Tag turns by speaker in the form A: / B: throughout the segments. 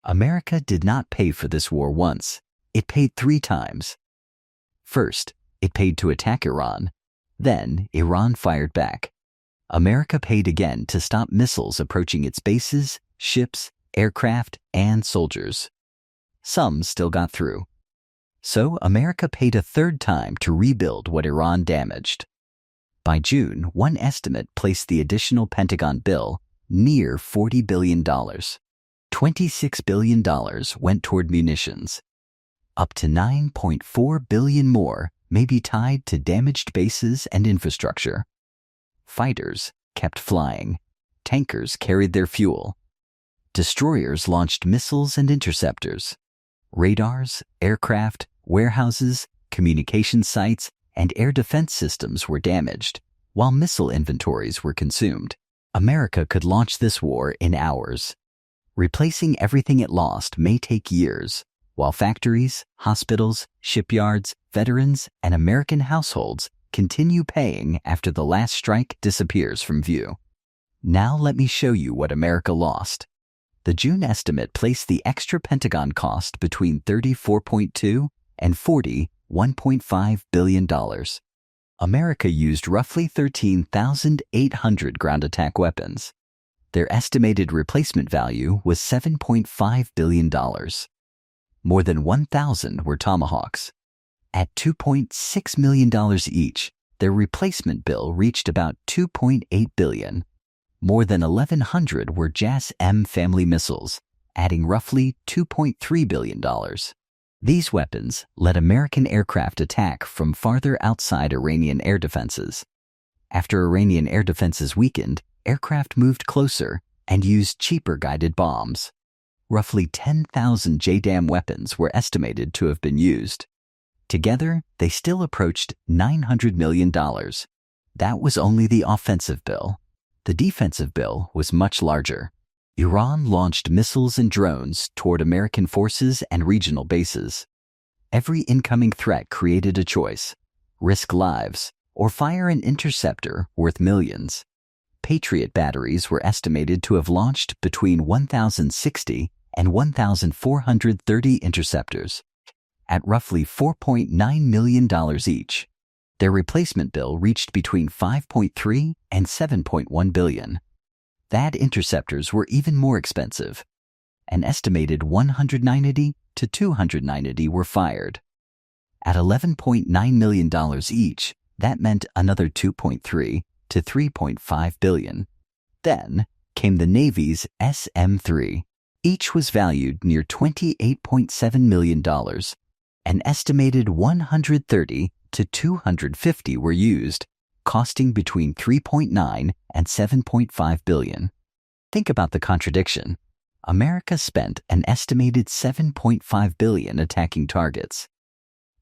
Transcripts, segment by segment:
A: America did not pay for this war once. It paid 3 times. First, it paid to attack Iran. Then, Iran fired back. America paid again to stop missiles approaching its bases, ships, aircraft, and soldiers. Some still got through. So, America paid a 3rd time to rebuild what Iran damaged. By June, one estimate placed the additional Pentagon bill near $40 billion. $26 billion went toward munitions. Up to $9.4 billion more may be tied to damaged bases and infrastructure. Fighters kept flying. Tankers carried their fuel. Destroyers launched missiles and interceptors. Radars, aircraft, warehouses, communication sites, and air defense systems were damaged, while missile inventories were consumed. America could launch this war in hours. Replacing everything it lost may take years, while factories, hospitals, shipyards, veterans, and American households continue paying after the last strike disappears from view. Now let me show you what America lost. The June estimate placed the extra Pentagon cost between $34.2 and $41.5 billion. America used roughly 13,800 ground attack weapons. Their estimated replacement value was $7.5 billion. More than 1,000 were Tomahawks. At $2.6 million each, their replacement bill reached about $2.8 billion. More than 1,100 were JASSM-family missiles, adding roughly $2.3 billion. These weapons let American aircraft attack from farther outside Iranian air defenses. After Iranian air defenses weakened, aircraft moved closer and used cheaper guided bombs. Roughly 10,000 JASSM weapons were estimated to have been used. Together, they still approached $900 million. That was only the offensive bill. The defensive bill was much larger. Iran launched missiles and drones toward American forces and regional bases. Every incoming threat created a choice: risk lives or fire an interceptor worth millions. Patriot batteries were estimated to have launched between 1,060 and 1,430 interceptors, at roughly $4.9 million each. Their replacement bill reached between $5.3 and $7.1 billion. THAAD interceptors were even more expensive. An estimated 190 to 290 were fired. At $11.9 million each, that meant another $2.3 to $3.5 billion. Then came the Navy's SM-3. Each was valued near $28.7 million. An estimated 130 to 250 were used, costing between $3.9 and $7.5 billion. Think about the contradiction. America spent an estimated $7.5 billion attacking targets,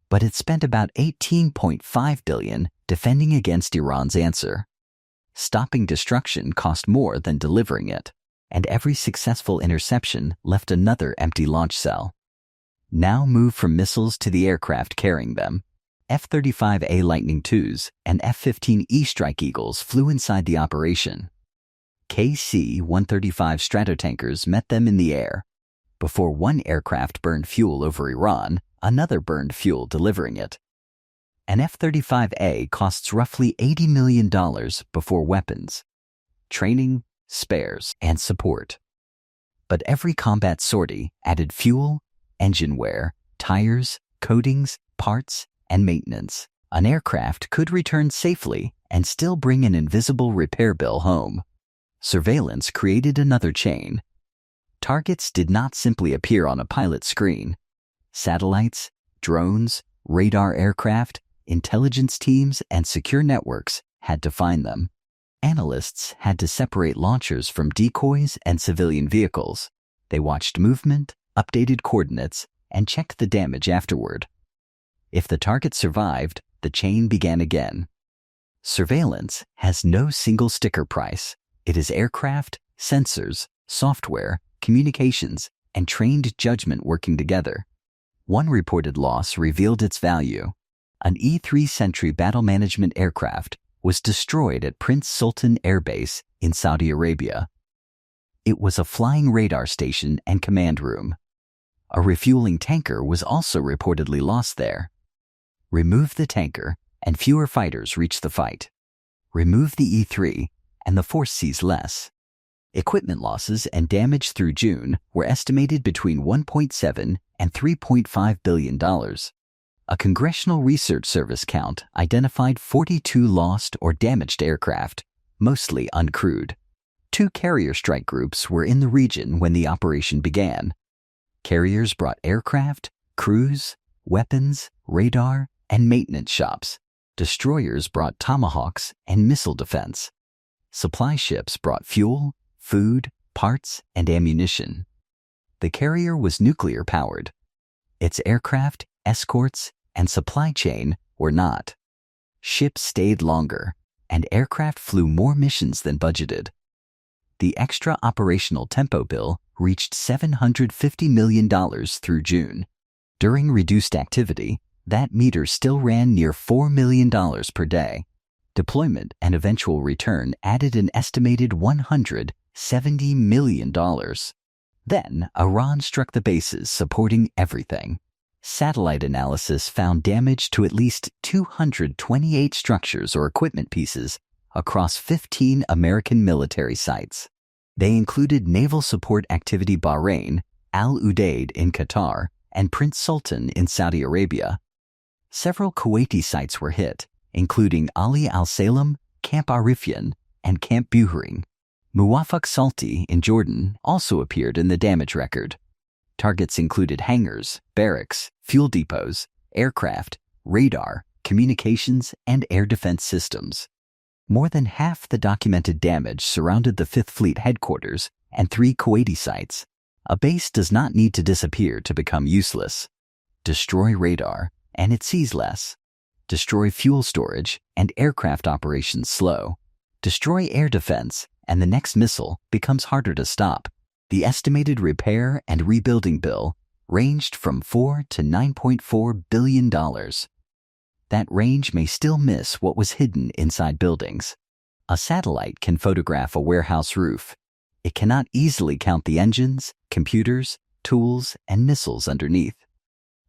A: but it spent about $18.5 billion defending against Iran's answer. Stopping destruction cost more than delivering it, and every successful interception left another empty launch cell. Now move from missiles to the aircraft carrying them. F-35A Lightning IIs and F-15E Strike Eagles flew inside the operation. KC-135 Stratotankers met them in the air. Before one aircraft burned fuel over Iran, another burned fuel delivering it. An F-35A costs roughly $80 million before weapons, training, spares, and support. But every combat sortie added fuel, engine wear, tires, coatings, parts, and maintenance. An aircraft could return safely and still bring an invisible repair bill home. Surveillance created another chain. Targets did not simply appear on a pilot screen. Satellites, drones, radar aircraft, intelligence teams, and secure networks had to find them. Analysts had to separate launchers from decoys and civilian vehicles. They watched movement, updated coordinates, and checked the damage afterward. If the target survived, the chain began again. Surveillance has no single sticker price. It is aircraft, sensors, software, communications, and trained judgment working together. One reported loss revealed its value. An E-3 Sentry battle management aircraft was destroyed at Prince Sultan Air Base in Saudi Arabia. It was a flying radar station and command room. A refueling tanker was also reportedly lost there. Remove the tanker, and fewer fighters reach the fight. Remove the E-3, and the force sees less. Equipment losses and damage through June were estimated between $1.7 and $3.5 billion. A Congressional Research Service count identified 42 lost or damaged aircraft, mostly uncrewed. 2 carrier strike groups were in the region when the operation began. Carriers brought aircraft, crews, weapons, radar, and maintenance shops. Destroyers brought Tomahawks and missile defense. Supply ships brought fuel, food, parts, and ammunition. The carrier was nuclear-powered. Its aircraft, escorts, and supply chain were not. Ships stayed longer, and aircraft flew more missions than budgeted. The extra operational tempo bill reached $750 million through June. During reduced activity, that meter still ran near $4 million per day. Deployment and eventual return added an estimated $170 million. Then, Iran struck the bases supporting everything. Satellite analysis found damage to at least 228 structures or equipment pieces across 15 American military sites. They included Naval Support Activity Bahrain, Al Udeid in Qatar, and Prince Sultan in Saudi Arabia. Several Kuwaiti sites were hit, including Ali Al Salem, Camp Arifian, and Camp Buhring. Muwafaq Salti in Jordan also appeared in the damage record. Targets included hangars, barracks, fuel depots, aircraft, radar, communications, and air defense systems. More than half the documented damage surrounded the 5th Fleet headquarters and 3 Kuwaiti sites. A base does not need to disappear to become useless. Destroy radar, and it sees less. Destroy fuel storage, and aircraft operations slow. Destroy air defense, and the next missile becomes harder to stop. The estimated repair and rebuilding bill ranged from $4 to $9.4 billion. That range may still miss what was hidden inside buildings. A satellite can photograph a warehouse roof. It cannot easily count the engines, computers, tools, and missiles underneath.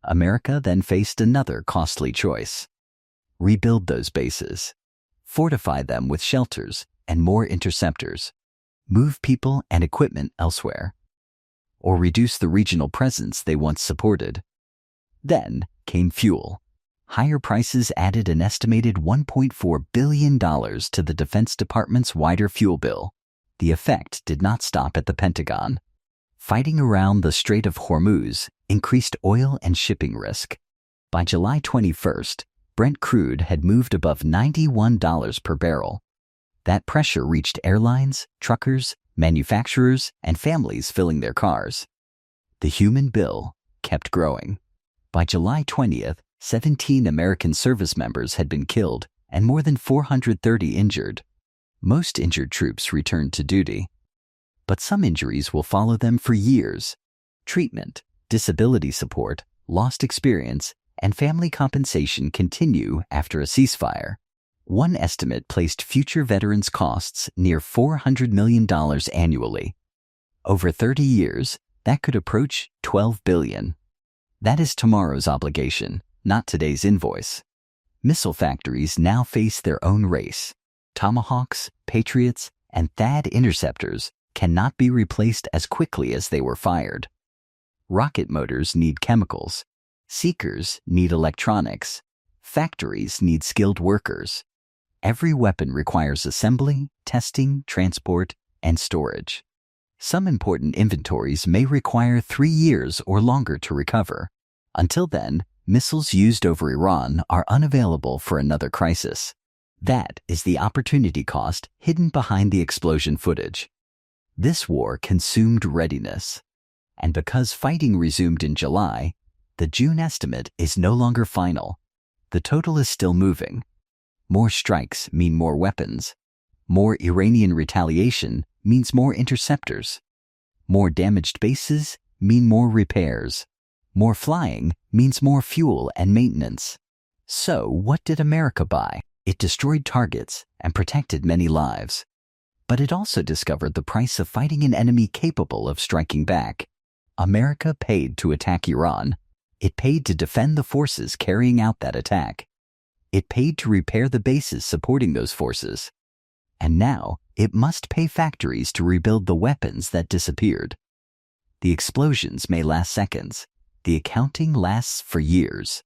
A: America then faced another costly choice. Rebuild those bases. Fortify them with shelters and more interceptors. Move people and equipment elsewhere. Or reduce the regional presence they once supported. Then came fuel. Higher prices added an estimated $1.4 billion to the Defense Department's wider fuel bill. The effect did not stop at the Pentagon. Fighting around the Strait of Hormuz increased oil and shipping risk. By July 21st, Brent crude had moved above $91 per barrel. That pressure reached airlines, truckers, manufacturers, and families filling their cars. The human bill kept growing. By July 20th, 17 American service members had been killed and more than 430 injured. Most injured troops returned to duty. But some injuries will follow them for years. Treatment, disability support, lost experience, and family compensation continue after a ceasefire. One estimate placed future veterans' costs near $400 million annually. Over 30 years, that could approach $12 billion. That is tomorrow's obligation, not today's invoice. Missile factories now face their own race. Tomahawks, Patriots, and THAAD interceptors cannot be replaced as quickly as they were fired. Rocket motors need chemicals. Seekers need electronics. Factories need skilled workers. Every weapon requires assembly, testing, transport, and storage. Some important inventories may require 3 years or longer to recover. Until then, missiles used over Iran are unavailable for another crisis. That is the opportunity cost hidden behind the explosion footage. This war consumed readiness. And because fighting resumed in July, the June estimate is no longer final. The total is still moving. More strikes mean more weapons. More Iranian retaliation means more interceptors. More damaged bases mean more repairs. More flying means more fuel and maintenance. So what did America buy? It destroyed targets and protected many lives. But it also discovered the price of fighting an enemy capable of striking back. America paid to attack Iran. It paid to defend the forces carrying out that attack. It paid to repair the bases supporting those forces. And now it must pay factories to rebuild the weapons that disappeared. The explosions may last seconds. The accounting lasts for years.